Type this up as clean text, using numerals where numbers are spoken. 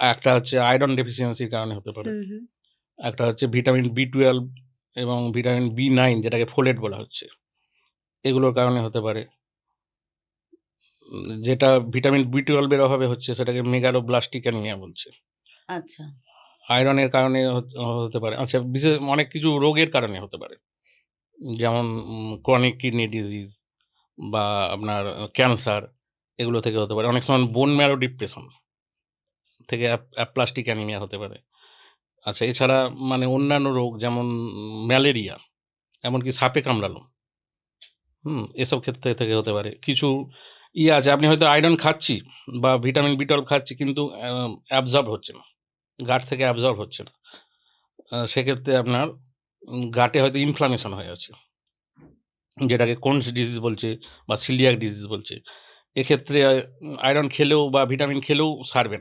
একটা হচ্ছে আয়রন ডেফিসিয়েন্সির কারণে হতে পারে। হুম, হুম। একটা হচ্ছে ভিটামিন B12 এবং ভিটামিন B9 যেটাকে ফোলেট বলা হচ্ছে। এগুলোর কারণে হতে পারে। যেটা ভিটামিন B12 এর অভাবে হচ্ছে সেটাকে মেগালোব্লাস্টিক অ্যানিমিয়া বলছে। আচ্ছা। আয়রনের কারণে হতে পারে। আচ্ছা, বিশেষ অনেক কিছু রোগের কারণে হতে পারে। যেমন ক্রনিক কিডনি ডিজিজ বা আপনার ক্যান্সার, এগুলো থেকে হতে পারে। অনেক সময় বোন ম্যারো ডিপ্রেশন থেকে অ্যাপ্লাস্টিক অ্যানিমিয়া হতে পারে। আচ্ছা, এছাড়া মানে অন্যান্য রোগ যেমন ম্যালেরিয়া, এমনকি সাপে কামড়ালো, এসব ক্ষেত্রে থেকে হতে পারে। কিছু আছে, আপনি হয়তো আয়রন খাচ্ছি বা ভিটামিন B12 খাচ্ছি, কিন্তু অ্যাবসর্ব হচ্ছে না। গাট থেকে অ্যাবসর্ব হচ্ছে না। সেক্ষেত্রে আপনার গাটে হয়তো ইনফ্লামেশন হয়ে আছে। যেটাকে কোনস ডিজিজ বলছে বা সিলিয়াক ডিজিজ বলছে। এক্ষেত্রে আয়রন খেলেও বা ভিটামিন খেলেও সারবে না।